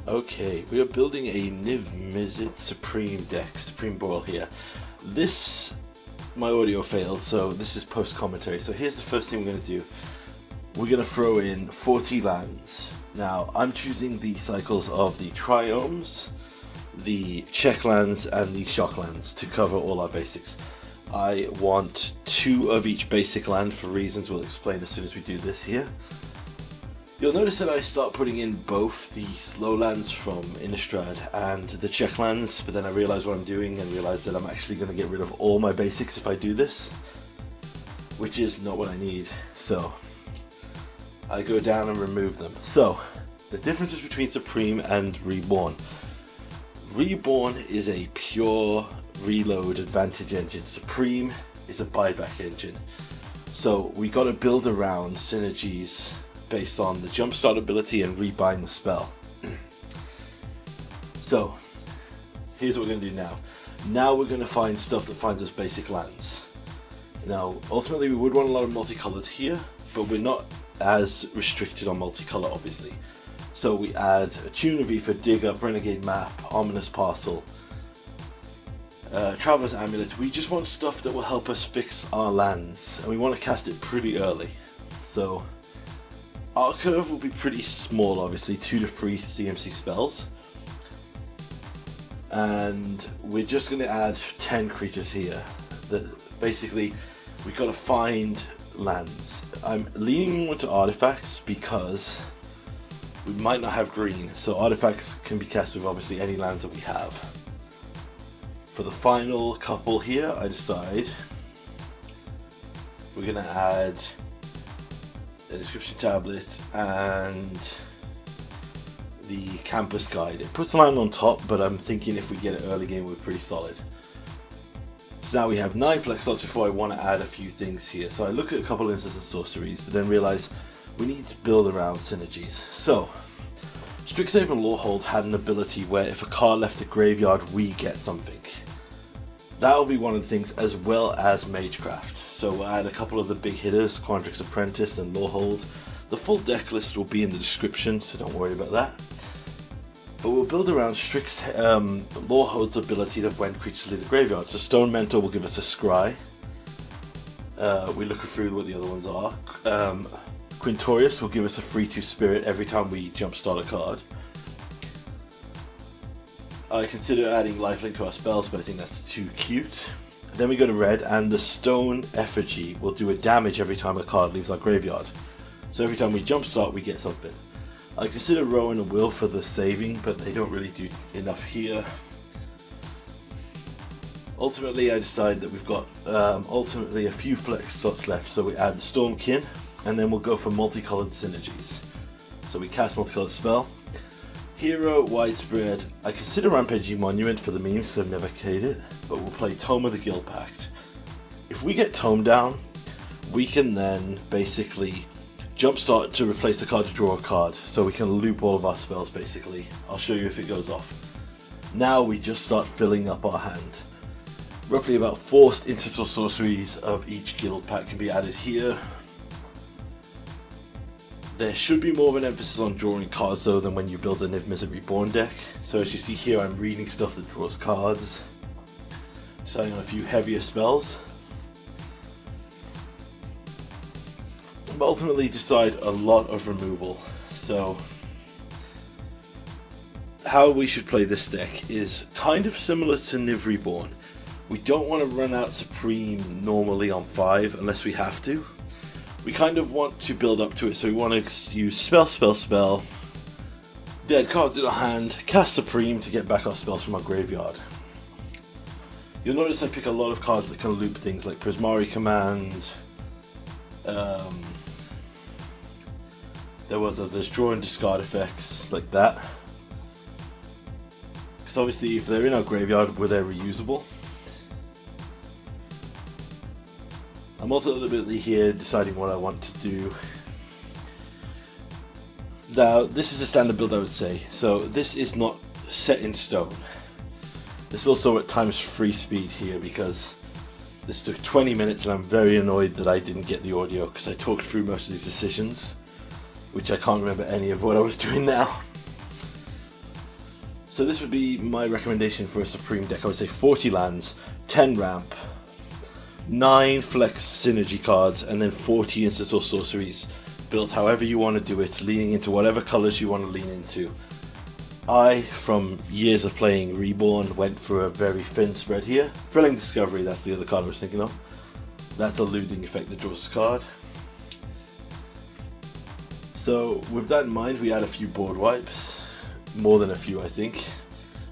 Okay, we are building a Niv Mizzet Supreme deck, Supreme Brawl here. My audio failed, so this is post-commentary. So here's the first thing we're going to do. We're going to throw in 40 lands. Now, I'm choosing the cycles of the Triomes, the Check lands, and the Shock lands to cover all our basics. I want 2 of each basic land for reasons we'll explain as soon as we do this here. You'll notice that I start putting in both the slow lands from Innistrad and the check lands, but then I realize what I'm doing and realize that I'm actually going to get rid of all my basics if I do this, which is not what I need. So I go down and remove them. So the differences between Supreme and Reborn. Reborn is a pure reload advantage engine. Supreme is a buyback engine. So we got to build around synergies based on the jumpstart ability and rebind the spell. So here's what we're going to do now. Now we're going to find stuff that finds us basic lands. Now ultimately we would want a lot of multicolored here, but we're not as restricted on multicolor obviously. So we add a Tuna V for Dig Up, Renegade Map, Ominous Parcel, Traveler's Amulet. We just want stuff that will help us fix our lands, and we want to cast it pretty early. So our curve will be pretty small, obviously, 2 to 3 CMC spells. And we're just going to add 10 creatures here. That basically, we've got to find lands. I'm leaning more to artifacts because we might not have green. So artifacts can be cast with obviously any lands that we have. For the final couple here, I decide we're going to add the description tablet and the campus guide. It puts the land on top, but I'm thinking if we get it early game we're pretty solid. So now we have 9 flex slots before I want to add a few things here. So I look at a couple of instances and sorceries, but then realize we need to build around synergies. So Strixhaven and Lawhold had an ability where if a card left the graveyard we get something. That'll be one of the things, as well as Magecraft. So we'll add a couple of the big hitters, Quandrix Apprentice and Lawhold. The full deck list will be in the description, so don't worry about that. But we'll build around Lawhold's ability of when creatures leave the graveyard. So Stone Mentor will give us a Scry. We look through what the other ones are. Quintorius will give us a free 2 Spirit every time we jumpstart a card. I consider adding lifelink to our spells, but I think that's too cute. Then we go to red, and the Stone Effigy will do a damage every time a card leaves our graveyard. So every time we jumpstart, we get something. I consider Rowan and Will for the saving, but they don't really do enough here. Ultimately, I decide that we've got ultimately a few flex slots left, so we add the Stormkin, and then we'll go for multicolored synergies. So we cast multicolored spell. Hero, Widespread. I consider Rampaging Monument for the memes, so I've never played it, but we'll play Tome of the Guild Pact. If we get Tome down, we can then basically jumpstart to replace the card to draw a card, so we can loop all of our spells basically. I'll show you if it goes off. Now we just start filling up our hand. Roughly about 4 instants or sorceries of each guild pack can be added here. There should be more of an emphasis on drawing cards though than when you build a Niv Mizzet Reborn deck. So as you see here, I'm reading stuff that draws cards, deciding on a few heavier spells, but ultimately decide a lot of removal. So how we should play this deck is kind of similar to Niv Reborn. We don't want to run out Supreme normally on 5 unless we have to. We kind of want to build up to it, so we want to use spell, dead cards in our hand, cast Supreme to get back our spells from our graveyard. You'll notice I pick a lot of cards that can loop things like Prismari Command. There's draw and discard effects like that. Because obviously if they're in our graveyard, they're reusable. I'm also ultimately here deciding what I want to do. Now, this is a standard build I would say, so this is not set in stone. This is also at times free speed here because this took 20 minutes and I'm very annoyed that I didn't get the audio because I talked through most of these decisions, which I can't remember any of what I was doing now. So this would be my recommendation for a Supreme deck. I would say 40 lands, 10 ramp, 9 flex synergy cards, and then 40 instants or sorceries, built however you want to do it, leaning into whatever colors you want to lean into. I, from years of playing Reborn, went for a very thin spread here. Thrilling Discovery, that's the other card I was thinking of. That's a looting effect that draws a card. So with that in mind, we add a few board wipes. More than a few, I think.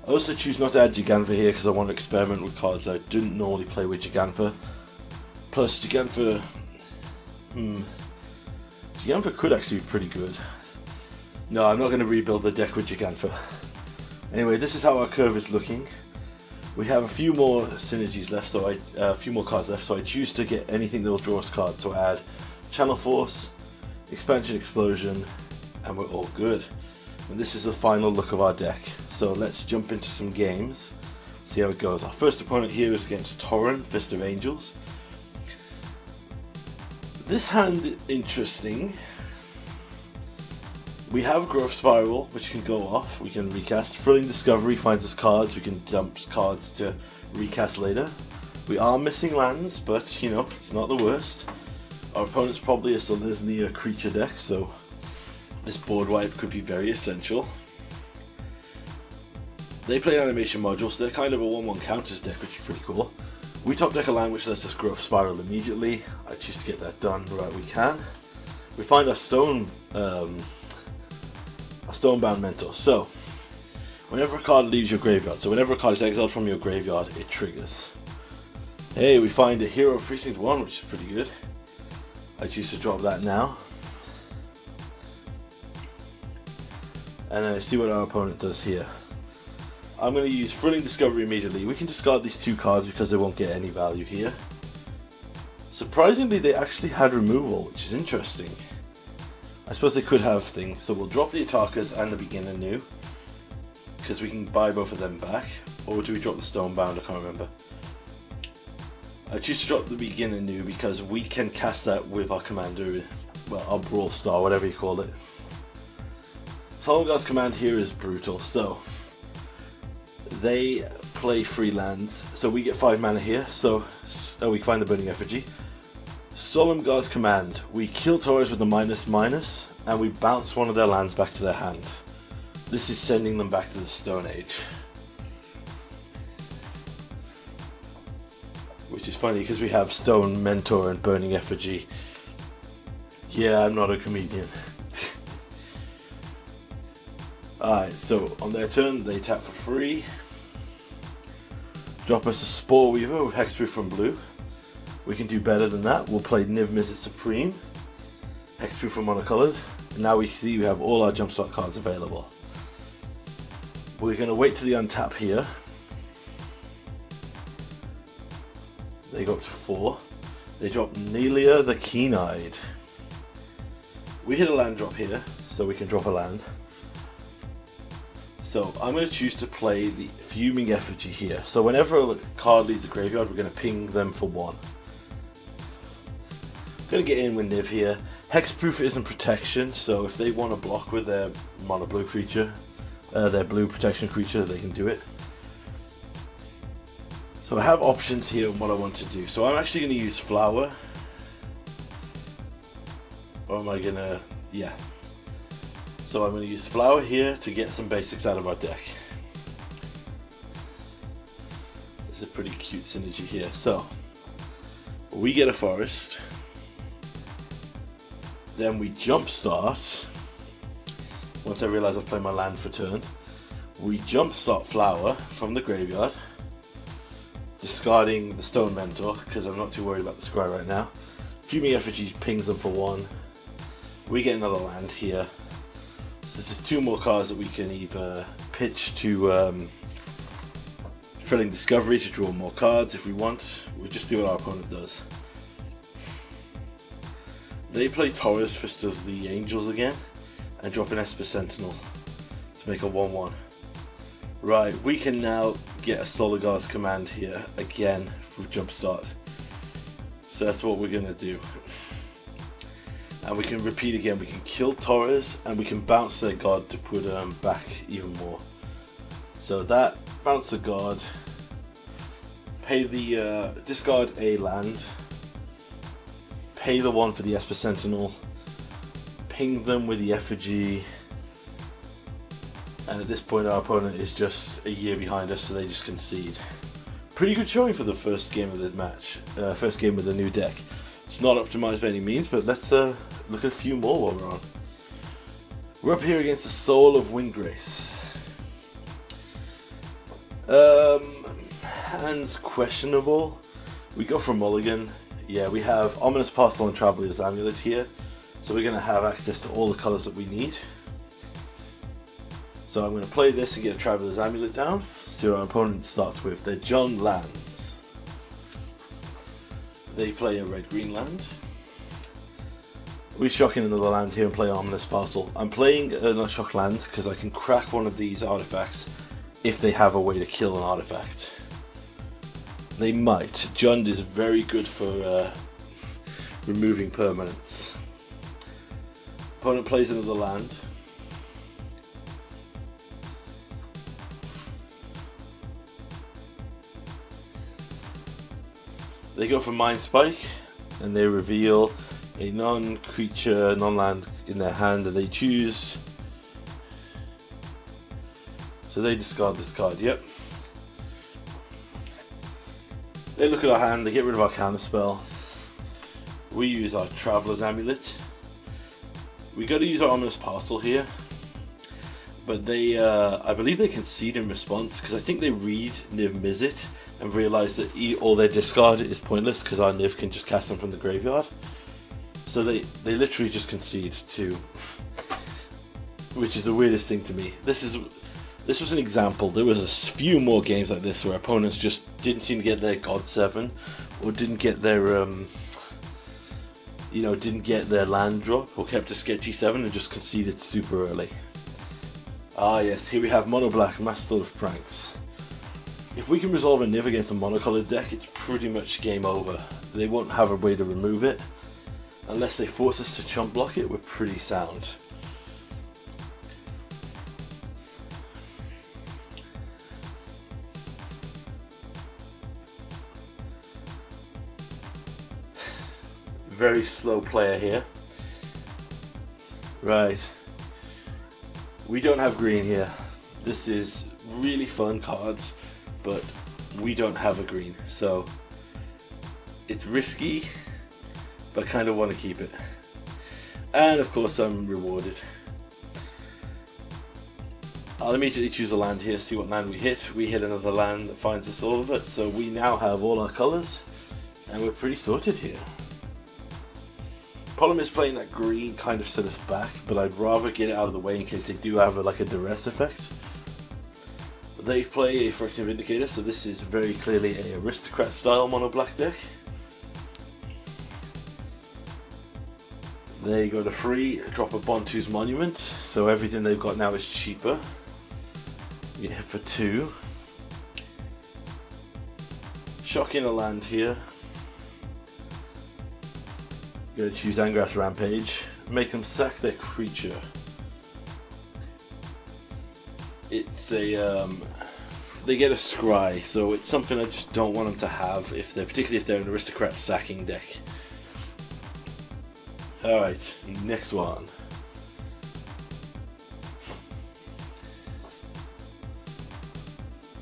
I also choose not to add Gigantha here because I want to experiment with cards that I didn't normally play with Gigantha. Plus Gigantha... Gigantha could actually be pretty good. No, I'm not going to rebuild the deck with Gigantha. Anyway, this is how our curve is looking. We have a few more synergies left, so a few more cards left, so I choose to get anything that will draw us cards. So I add Channel Force, Expansion Explosion, and we're all good. And this is the final look of our deck. So let's jump into some games, see how it goes. Our first opponent here is against Torrent, Fist of Angels. This hand, interesting. We have Growth Spiral, which can go off, we can recast. Thrilling Discovery finds us cards, we can dump cards to recast later. We are missing lands, but you know, it's not the worst. Our opponent's probably a Selesnya creature deck, so this board wipe could be very essential. They play animation modules, so they're kind of a 1-1 counters deck, which is pretty cool. We top deck a land which lets us Growth Spiral immediately. I choose to get that done right we can. We find our Stonebound Mentor. So, whenever a card leaves your graveyard, so whenever a card is exiled from your graveyard, it triggers. Hey, we find a Hero of Precinct 1, which is pretty good. I choose to drop that now. And then I see what our opponent does here. I'm going to use Thrilling Discovery immediately. We can discard these 2 cards because they won't get any value here. Surprisingly, they actually had removal, which is interesting. I suppose they could have things, so we'll drop the Atakas and the Beginner New, because we can buy both of them back. Or do we drop the Stonebound? I can't remember. I choose to drop the Beginner New because we can cast that with our commander, well, our Brawl Star, whatever you call it. Solemnguard's command here is brutal, so they play 3 lands, so we get 5 mana here, so we find the Burning Effigy. Solemnguard's command, we kill Taurus with the --, and we bounce one of their lands back to their hand. This is sending them back to the Stone Age. Which is funny because we have Stone Mentor and Burning Effigy. Yeah, I'm not a comedian. Alright, so on their turn they tap for free. Drop us a Spore Weaver with Hexproof from blue. We can do better than that. We'll play Niv Mizzet Supreme, Hexproof from monocolored, and now we see we have all our Jumpstart cards available. We're going to wait to the untap here. They go up to 4. They drop Nelia the Keen-Eyed. We hit a land drop here, so we can drop a land. So I'm going to choose to play the Fuming Effigy here. So whenever a card leaves the graveyard, we're going to ping them for 1. Going to get in with Niv here. Hexproof isn't protection, so if they want to block with their mono blue creature, their blue protection creature, they can do it. So I have options here on what I want to do. So I'm actually going to use Flower. Or am I going to... yeah. So I'm going to use Flower here to get some basics out of our deck. This is a pretty cute synergy here. So, we get a Forest. Then we Jumpstart. Once I realise I've played my land for turn. We Jumpstart Flower from the graveyard. Discarding the Stone Mentor, because I'm not too worried about the Scry right now. Fuming Effigy pings them for 1. We get another land here. So this is 2 more cards that we can either pitch to Thrilling Discovery to draw more cards if we want. We'll just see what our opponent does. They play Taurus, Fist of the Angels again, and drop an Esper Sentinel to make a 1-1. Right, we can now get a Solemnguard's command here again with Jumpstart. So that's what we're going to do. And we can repeat again, we can kill Taurus and we can bounce their god to put back even more. So that, bounce the guard, pay the, discard a land, pay the 1 for the Esper Sentinel, ping them with the effigy, and at this point our opponent is just a year behind us, so they just concede. Pretty good showing for the first game of the match, first game with the new deck. It's not optimized by any means, but let's look at a few more while we're on. We're up here against the Soul of Windgrace. Hands questionable. We go for Mulligan. Yeah, we have Ominous Parcel and Traveler's Amulet here, so we're going to have access to all the colours that we need. So I'm going to play this and get a Traveler's Amulet down. See what our opponent starts with. They're John lands. They play a red-green land. We shock in another land here and play Ominous Parcel. I'm playing a shock land because I can crack one of these artifacts if they have a way to kill an artifact. They might. Jund is very good for removing permanents. Opponent plays another land. They go for Mind Spike and they reveal a non-creature, non-land in their hand, and they choose. So they discard this card, yep. They look at our hand, they get rid of our counterspell. We use our Traveler's Amulet. We got to use our Ominous Parcel here. But they, I believe they concede in response, because I think they read Niv Mizzet and realise that all their discard is pointless because our Niv can just cast them from the graveyard. So they literally just concede to, which is the weirdest thing to me. This was an example. There was a few more games like this where opponents just didn't seem to get their God 7 or didn't get their didn't get their land drop or kept a sketchy 7 and just conceded super early. Ah yes, here we have Mono Black, Master of Pranks. If we can resolve a Niv against a monocolored deck, it's pretty much game over. They won't have a way to remove it. Unless they force us to chump block it, we're pretty sound. Very slow player here. Right. We don't have green here. This is really fun cards, but we don't have a green, so it's risky, but I kind of want to keep it. And of course I'm rewarded. I'll immediately choose a land here, see what land we hit. We hit another land that finds us all of it, so we now have all our colours, and we're pretty sorted here. Problem is playing that green kind of set us back, but I'd rather get it out of the way in case they do have like a duress effect. They play a Phyrexian Vindicator, so this is very clearly a aristocrat style mono black deck. They go to free, drop a Bontu's Monument, so everything they've got now is cheaper. We hit for 2. Shock in a land here. Gonna choose Angrass Rampage. Make them sack their creature. It's a they get a scry, so it's something I just don't want them to have particularly if they're an aristocrat sacking deck. Alright, next one.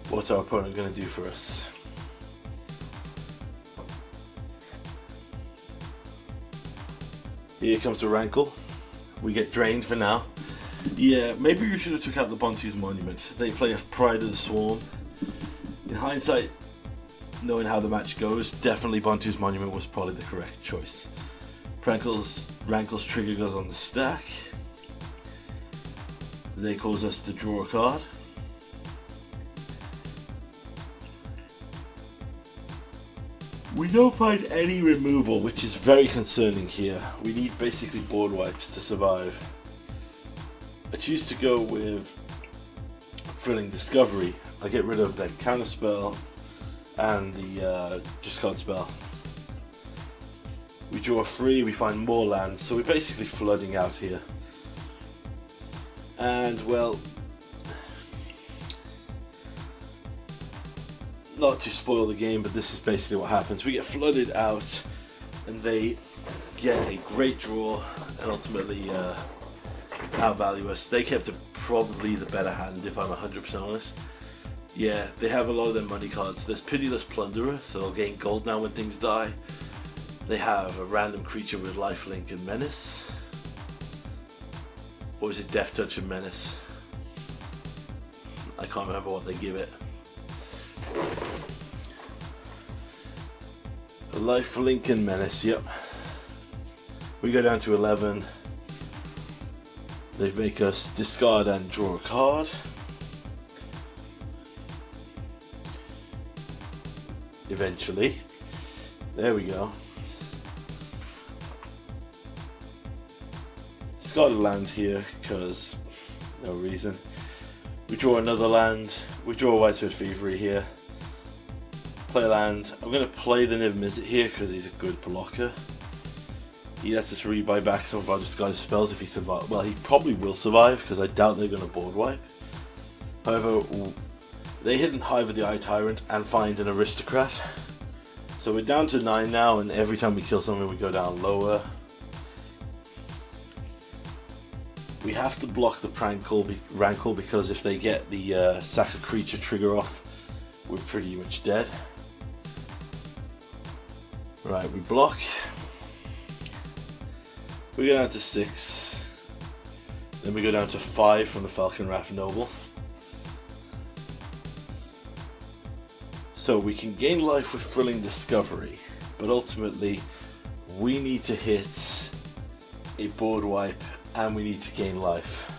What's our opponent gonna do for us? Here comes the Rankle. We get drained for now. Yeah, maybe we should have took out the Bontu's Monument. They play a Pride of the Swarm. In hindsight, knowing how the match goes, definitely Bontu's Monument was probably the correct choice. Rankle's trigger goes on the stack. They cause us to draw a card. We don't find any removal, which is very concerning here. We need basically board wipes to survive. I choose to go with Thrilling Discovery. I get rid of the counter spell and the discard spell. We draw 3, we find more lands, so we're basically flooding out here. And well, not to spoil the game, but this is basically what happens. We get flooded out, and they get a great draw, and ultimately outvalue us. They kept probably the better hand, if I'm 100% honest. Yeah, they have a lot of their money cards. There's Pitiless Plunderer, so they'll gain gold now when things die. They have a random creature with lifelink and menace. Or is it Death Touch and menace? I can't remember what they give it. A lifelink and menace, yep. We go down to 11. They make us discard and draw a card. Eventually. There we go. Discard a land here, because no reason. We draw another land. We draw a Widespread Thievery here. Play a land. I'm going to play the Niv Mizzet here because he's a good blocker. He lets us rebuy back some of our disguised spells if he survives. Well, he probably will survive because I doubt they're going to board wipe. However, they hit and hide with the Eye Tyrant and find an Aristocrat. So we're down to 9 now, and every time we kill someone we go down lower. We have to block the Rankle because if they get the sack a creature trigger off, we're pretty much dead. Right, we block. We go down to 6. Then we go down to 5 from the Falconrath Noble. So we can gain life with Thrilling Discovery, but ultimately we need to hit a board wipe and we need to gain life.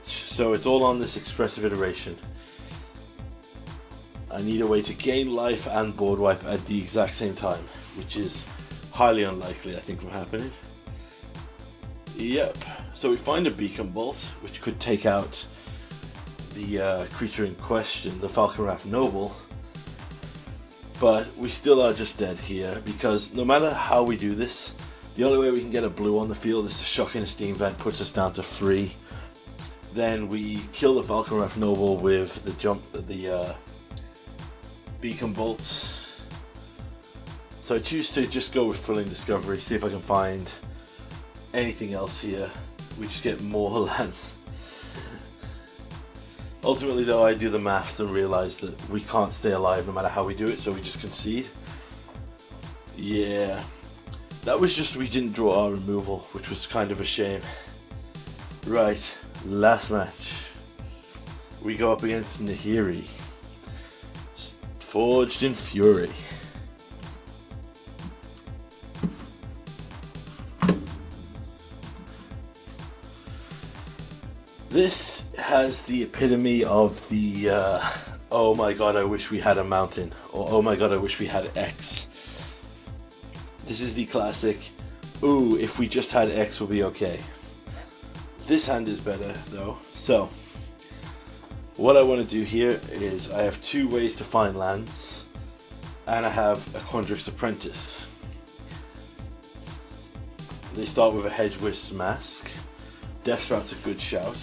So it's all on this expressive iteration. I need a way to gain life and board wipe at the exact same time, which is highly unlikely, I think, from happening. Yep. So we find a Beacon Bolt, which could take out the creature in question, the Falconrath Noble. But we still are just dead here, because no matter how we do this, the only way we can get a blue on the field is to Shocking Esteem Vent, puts us down to 3. Then we kill the Falconrath Noble with the Beacon Bolts. So I choose to just go with Thrilling Discovery, see if I can find anything else here. We just get more lands. Ultimately though, I do the maths and realize that we can't stay alive no matter how we do it, so we just concede. Yeah, that was just, we didn't draw our removal, which was kind of a shame. Right, last match. We go up against Nahiri. Forged in Fury. This has the epitome of the oh my god, I wish we had a mountain, or oh my god, I wish we had X. This is the classic, ooh, if we just had X we'll be okay. This hand is better though. So what I want to do here is I have 2 ways to find lands, and I have a Quandrix Apprentice. They start with a Hedgewiz Mask. Death Sprout's a good shout.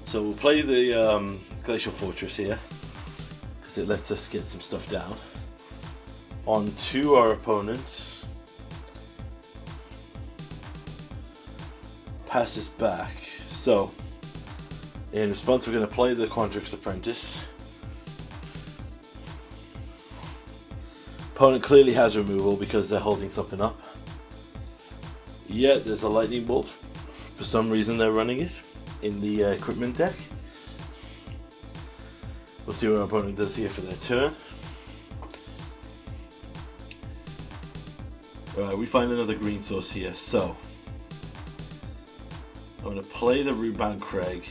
So we'll play the Glacial Fortress here, because it lets us get some stuff down. On to our opponents. Pass this back. So, in response we're going to play the Quandrix Apprentice. Opponent clearly has removal because they're holding something up. Yeah, there's a Lightning Bolt. For some reason they're running it in the equipment deck. We'll see what our opponent does here for their turn. Alright, we find another green source here, so I'm going to play the Rootbound Crag.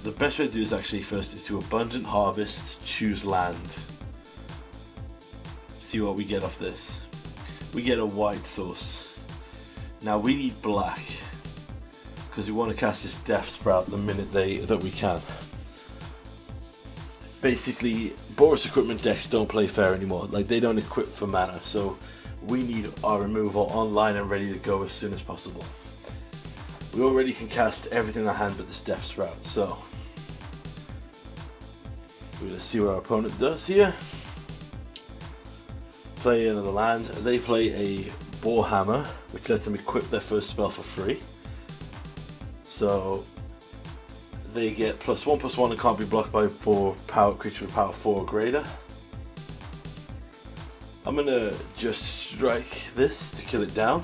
The best way to do this actually first is to Abundant Harvest, choose land. See what we get off this. We get a white source. Now we need black, because we want to cast this Death Sprout the minute that we can. Basically, Boros equipment decks don't play fair anymore. Like, they don't equip for mana, so we need our removal online and ready to go as soon as possible. We already can cast everything in our hand but this Death Sprout, so We're going to see what our opponent does here. Play another land. They play a Boar Hammer, which lets them equip their first spell for free. So they get +1/+1 and can't be blocked by creature with power 4 or greater. I'm going to just strike this to kill it down.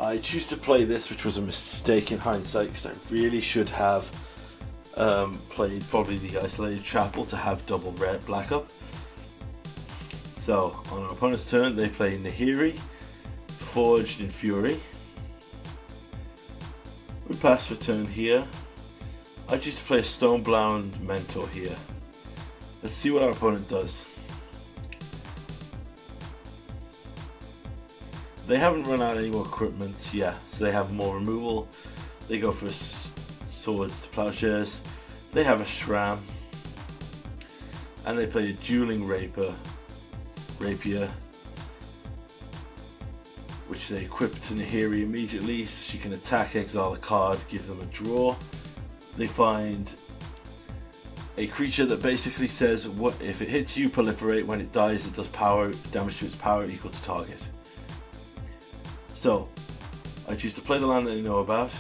I choose to play this, which was a mistake in hindsight, because I really should have played probably the Isolated Chapel to have double red black up. So on our opponent's turn they play Nahiri, Forged in Fury. We pass for turn here. I choose to play a Stonebound Mentor here. Let's see what our opponent does. They haven't run out any more equipment, yeah, so they have more removal. They go for swords to plowshares. They have a Shram. And they play a Dueling Rapier, which they equip to Nahiri immediately, so she can attack, exile a card, give them a draw. They find a creature that basically says, what if it hits you, proliferate. When it dies, it does power damage to its power equal to target. So I choose to play the land that I know about.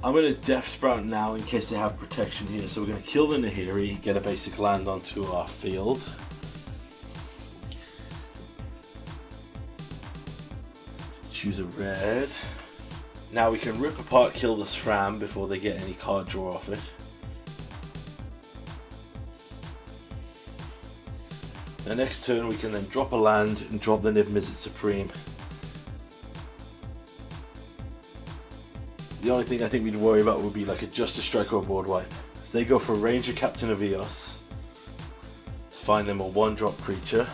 I'm going to Death Sprout now in case they have protection here. So we're going to kill the Nahiri, get a basic land onto our field. Choose a red. Now we can rip apart, kill the Shram before they get any card draw off it. The next turn we can then drop a land and drop the Niv-Mizzet Supreme. The only thing I think we'd worry about would be like a Justice Strike or a board wipe. So they go for Ranger Captain of Eos. Find them a 1-drop creature.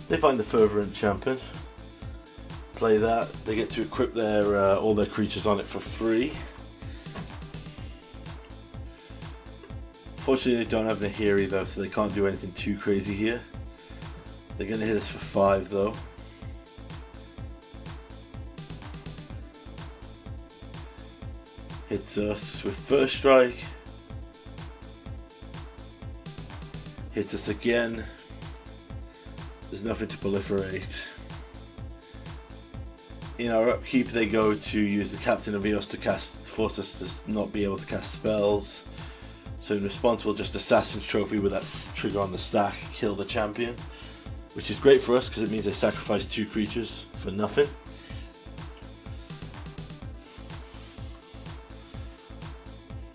They find the Fervent Champion. Play that. They get to equip their all their creatures on it for free. Fortunately, they don't have Nahiri though, so they can't do anything too crazy here. They're going to hit us for 5 though. Hits us with First Strike. Hits us again. There's nothing to proliferate. In our upkeep they go to use the Captain of Eos to force us to not be able to cast spells. So in response we'll just Assassin's Trophy with that trigger on the stack, kill the champion. Which is great for us because it means they sacrifice 2 creatures for nothing.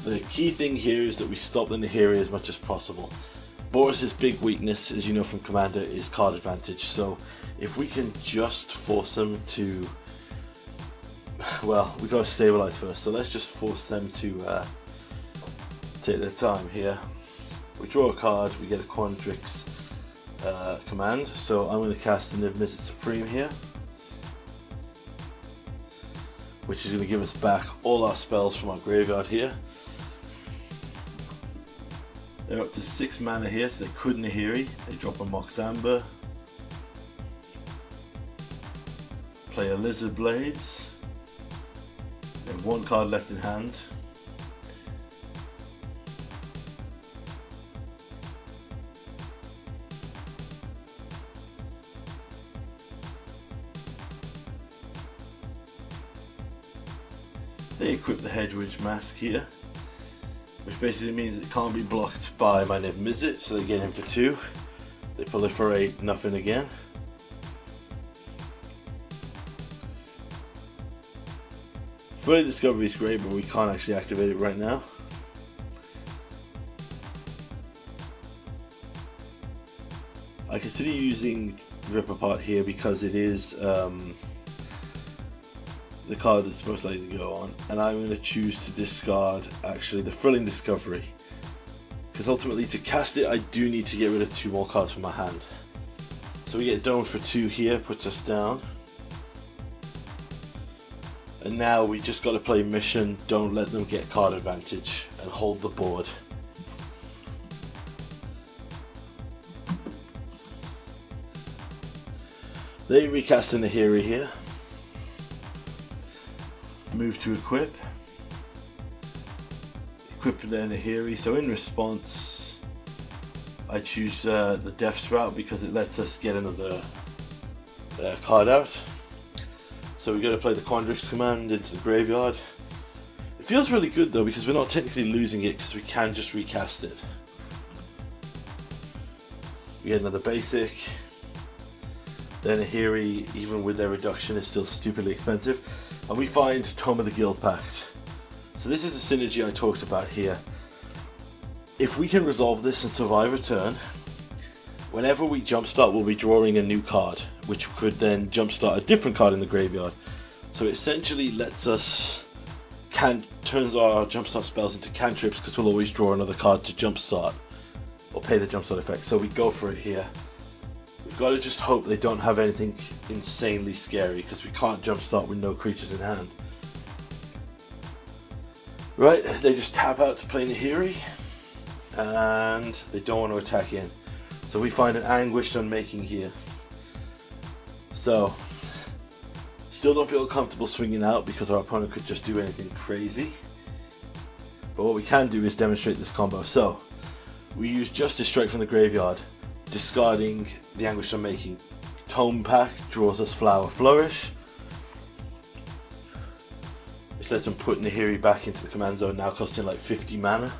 The key thing here is that we stop the Nahiri as much as possible. Boris's big weakness, as you know from Commander, is card advantage. So if we can just force them to, well, we got to stabilize first. So let's just force them to take their time here. We draw a card, we get a Quandrix command. So I'm going to cast the Niv-Mizzet Supreme here, which is going to give us back all our spells from our graveyard here. They're up to 6 mana here, so they could Nahiri. They drop a Mox Amber. Play a Lizard Blades. They have 1 card left in hand. They equip the Hedgewitch Mask here, which basically means it can't be blocked by my Niv-Mizzet, so they get in for 2. They proliferate, nothing again. Further Discovery is great, but we can't actually activate it right now. I consider using Rip Apart here because it is the card that's most likely to go on, and I'm going to choose to discard actually the Thrilling Discovery, because ultimately to cast it I do need to get rid of 2 more cards from my hand. So we get Dome for 2 here, puts us down, and now we just got to play Mission, don't let them get card advantage, and hold the board. They recast in the Nahiri here. Move to equip. Equip the Nahiri. So in response, I choose the Death Sprout because it lets us get another card out. So we got to play the Quandrix command into the graveyard. It feels really good though because we're not technically losing it because we can just recast it. We get another basic. Then Nahiri, even with their reduction, is still stupidly expensive. And we find Tome of the Guild Pact. So this is the synergy I talked about here. If we can resolve this and survive a turn, whenever we jumpstart we'll be drawing a new card, which could then jumpstart a different card in the graveyard. So it essentially lets us, turns our jumpstart spells into cantrips because we'll always draw another card to jumpstart, or pay the jumpstart effect. So we go for it here. We've got to just hope they don't have anything insanely scary because we can't jumpstart with no creatures in hand. Right, they just tap out to play Nahiri and they don't want to attack in. So we find an Anguished Unmaking here. So, still don't feel comfortable swinging out because our opponent could just do anything crazy. But what we can do is demonstrate this combo. So, we use Justice Strike from the graveyard, discarding the Anguished Unmaking. Tome Pack draws us Flower Flourish. Which lets them put Nahiri back into the command zone, now costing like 50 mana.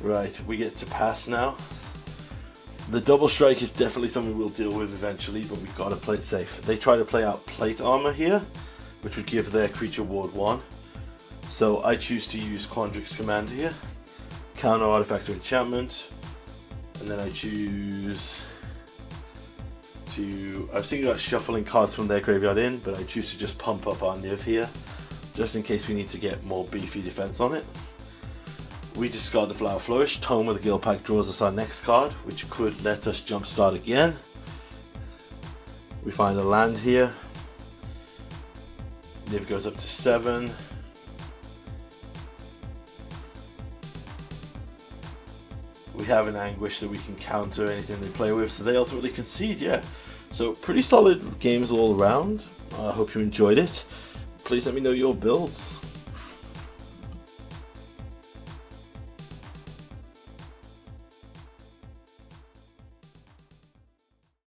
Right, we get to pass now. The double strike is definitely something we'll deal with eventually, but we've got to play it safe. They try to play out Plate Armor here, which would give their creature ward 1. So I choose to use Quandrix Command here. Counter Artifact or Enchantment. And then I choose to... I was thinking about shuffling cards from their graveyard in, but I choose to just pump up our Niv here, just in case we need to get more beefy defense on it. We discard the Flower Flourish. Tome of the Guild Pact draws us our next card, which could let us jumpstart again. We find a land here. Niv goes up to 7. We have an Anguish that we can counter anything they play with, so they ultimately concede, yeah. So pretty solid games all around. I hope you enjoyed it. Please let me know your builds.